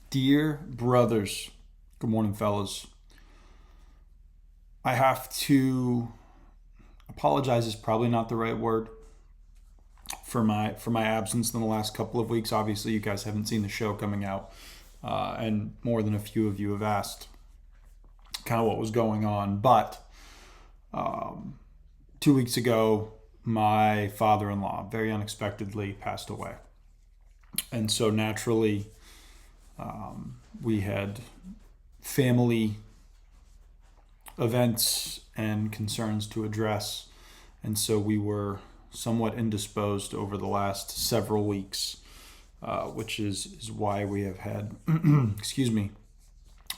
Dear brothers, good morning, fellas. I have to apologize is probably not the right word for my absence in the last couple of weeks. Obviously, you guys haven't seen the show coming out, and more than a few of you have asked kind of what was going on. But 2 weeks ago, my father-in-law very unexpectedly passed away, and so naturally, we had family events and concerns to address. And so we were somewhat indisposed over the last several weeks, which is why we have had, excuse me,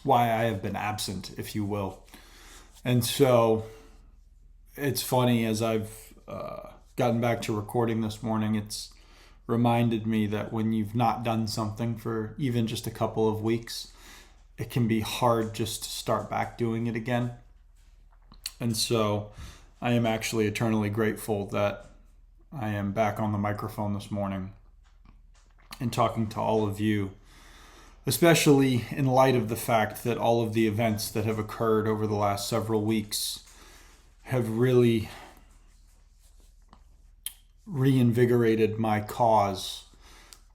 why I have been absent, if you will. And so it's funny as I've gotten back to recording this morning, it's reminded me that when you've not done something for even just a couple of weeks, it can be hard just to start back doing it again. And so I am actually eternally grateful that I am back on the microphone this morning and talking to all of you, especially in light of the fact that all of the events that have occurred over the last several weeks have really reinvigorated my cause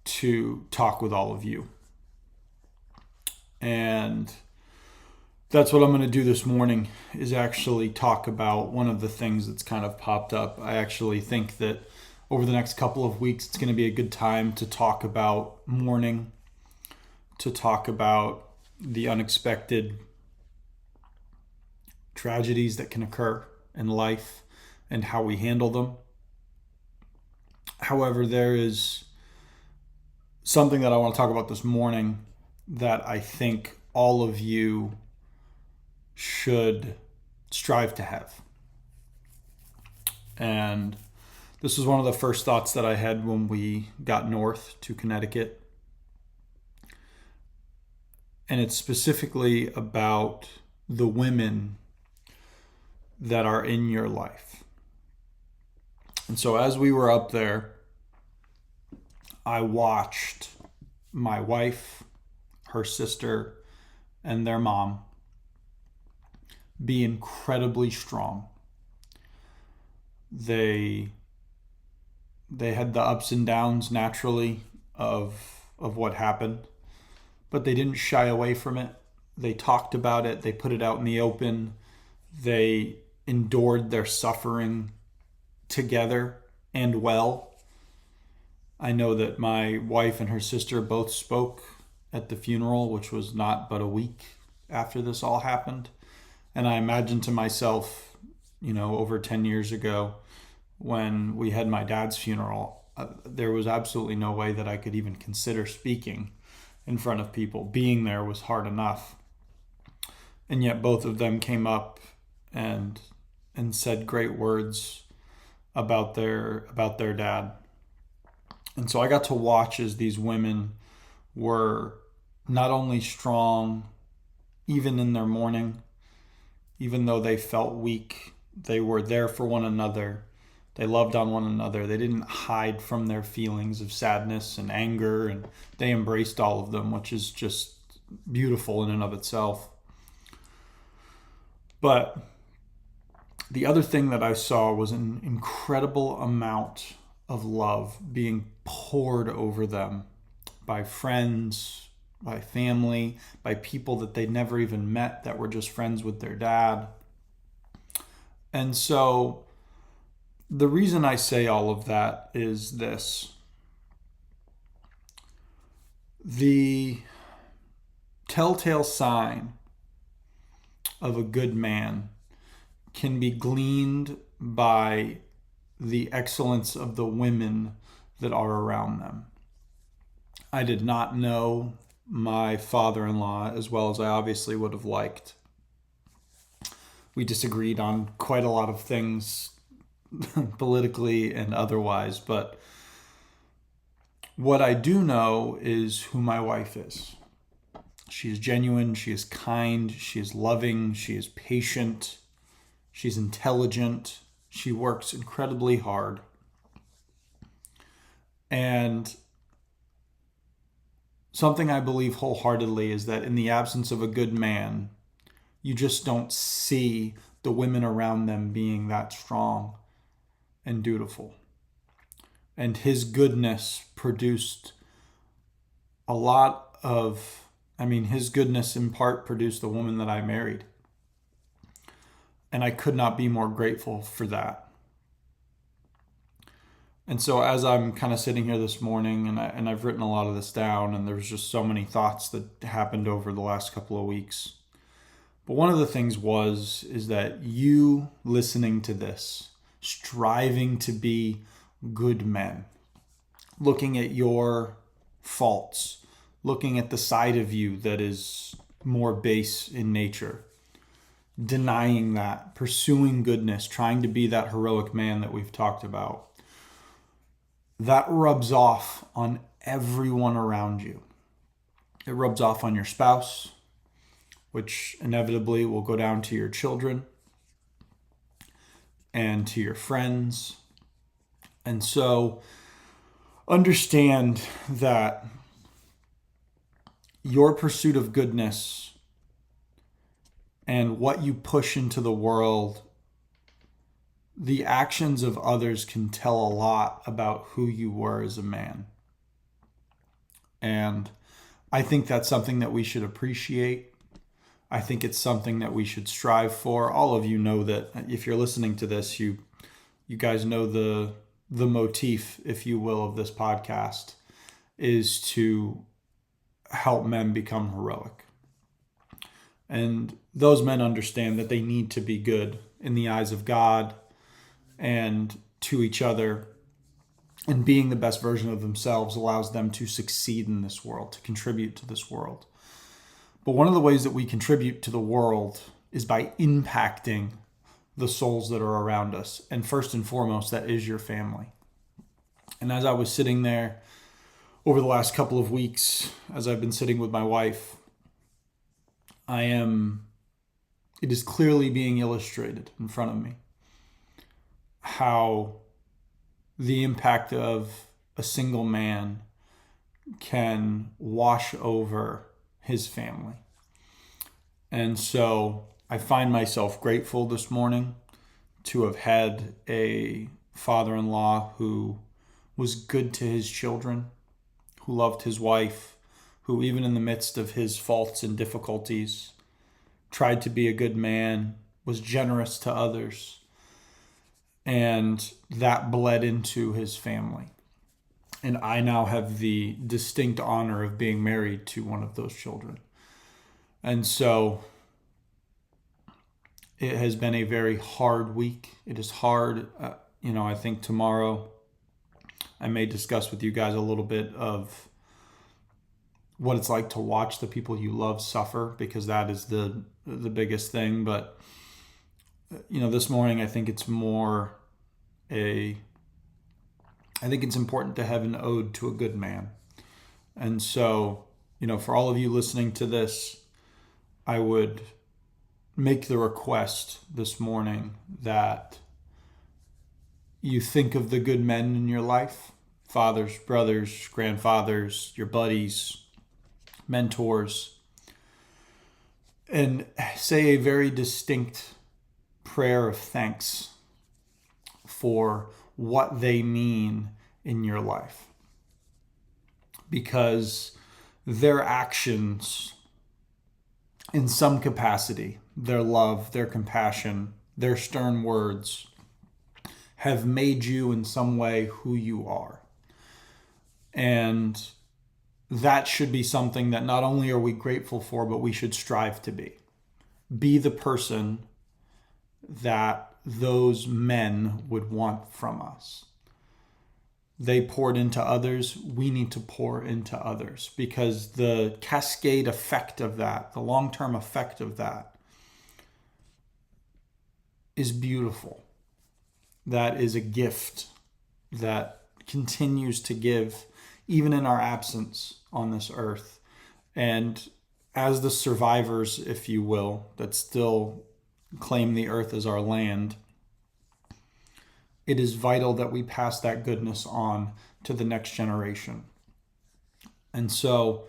to talk with all of you. And that's what I'm going to do this morning, is actually talk about one of the things that's kind of popped up. I actually think that over the next couple of weeks, it's going to be a good time to talk about mourning, to talk about the unexpected tragedies that can occur in life and how we handle them. However, there is something that I want to talk about this morning that I think all of you should strive to have. And this was one of the first thoughts that I had when we got north to Connecticut. And it's specifically about the women that are in your life. And so as we were up there, I watched my wife, her sister, and their mom be incredibly strong. They had the ups and downs naturally of what happened, but they didn't shy away from it. They talked about it, they put it out in the open. They endured their suffering together and well. I know that my wife and her sister both spoke at the funeral, which was not but a week after this all happened. And I imagine to myself, over 10 years ago, when we had my dad's funeral, there was absolutely no way that I could even consider speaking in front of people. Being there was hard enough. And yet both of them came up and said great words about their dad. And so I got to watch as these women were not only strong, even in their mourning, even though they felt weak, they were there for one another. They loved on one another. They didn't hide from their feelings of sadness and anger, and they embraced all of them, which is just beautiful in and of itself. But the other thing that I saw was an incredible amount of love being poured over them by friends, by family, by people that they'd never even met that were just friends with their dad. And so the reason I say all of that is this. The telltale sign of a good man can be gleaned by the excellence of the women that are around them. I did not know my father-in-law as well as I obviously would have liked. We disagreed on quite a lot of things politically and otherwise, but what I do know is who my wife is. She is genuine, she is kind, she is loving, she is patient, she's intelligent, she works incredibly hard. And something I believe wholeheartedly is that in the absence of a good man, you just don't see the women around them being that strong and dutiful. And his goodness produced a lot of, his goodness in part produced the woman that I married. And I could not be more grateful for that. And so as I'm kind of sitting here this morning, and I've written a lot of this down, and there's just so many thoughts that happened over the last couple of weeks. But one of the things is that you listening to this, striving to be good men, looking at your faults, looking at the side of you that is more base in nature, denying that, pursuing goodness, trying to be that heroic man that we've talked about, that rubs off on everyone around you. It rubs off on your spouse, which inevitably will go down to your children and to your friends. And so understand that your pursuit of goodness and what you push into the world, the actions of others can tell a lot about who you were as a man. And I think that's something that we should appreciate. I think it's something that we should strive for. All of you know that if you're listening to this, you guys know the motif, if you will, of this podcast is to help men become heroic. And those men understand that they need to be good in the eyes of God and to each other. And being the best version of themselves allows them to succeed in this world, to contribute to this world. But one of the ways that we contribute to the world is by impacting the souls that are around us. And first and foremost, that is your family. And as I was sitting there over the last couple of weeks, as I've been sitting with my wife, it is clearly being illustrated in front of me how the impact of a single man can wash over his family. And so I find myself grateful this morning to have had a father-in-law who was good to his children, who loved his wife, who even in the midst of his faults and difficulties tried to be a good man, was generous to others, and that bled into his family. And I now have the distinct honor of being married to one of those children. And so it has been a very hard week. It is hard. I think tomorrow I may discuss with you guys a little bit of what it's like to watch the people you love suffer, because that is the biggest thing. But, this morning I think it's important to have an ode to a good man. And so, for all of you listening to this, I would make the request this morning that you think of the good men in your life, fathers, brothers, grandfathers, your buddies, mentors, and say a very distinct prayer of thanks for what they mean in your life. Because their actions, in some capacity, their love, their compassion, their stern words, have made you in some way who you are. And that should be something that not only are we grateful for, but we should strive to be. Be the person that those men would want from us. They poured into others. We need to pour into others, because the cascade effect of that, the long-term effect of that, is beautiful. That is a gift that continues to give even in our absence on this earth. And as the survivors, if you will, that still claim the earth as our land, it is vital that we pass that goodness on to the next generation. And so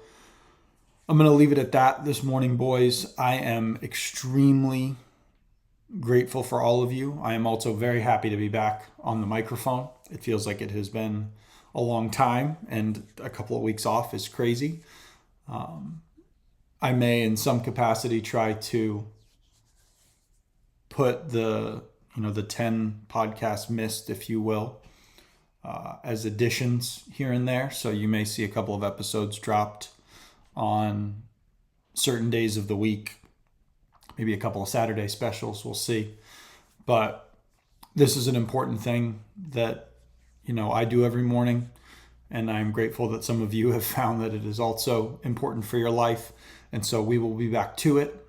I'm going to leave it at that this morning, boys. I am extremely grateful for all of you. I am also very happy to be back on the microphone. It feels like it has been a long time, and a couple of weeks off is crazy. I may, in some capacity, try to put the 10 podcast missed, if you will, as additions here and there. So you may see a couple of episodes dropped on certain days of the week, maybe a couple of Saturday specials, we'll see. But this is an important thing that, I do every morning. And I'm grateful that some of you have found that it is also important for your life. And so we will be back to it.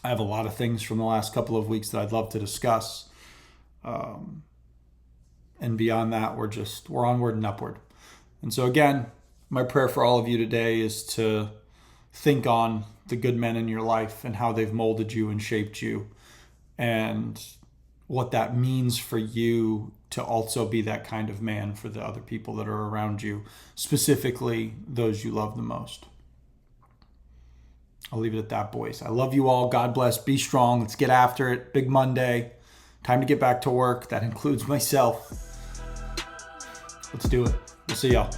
I have a lot of things from the last couple of weeks that I'd love to discuss. And beyond that, we're onward and upward. And so again, my prayer for all of you today is to think on the good men in your life and how they've molded you and shaped you, and what that means for you to also be that kind of man for the other people that are around you, specifically those you love the most. I'll leave it at that, boys. I love you all. God bless. Be strong. Let's get after it. Big Monday. Time to get back to work. That includes myself. Let's do it. We'll see y'all.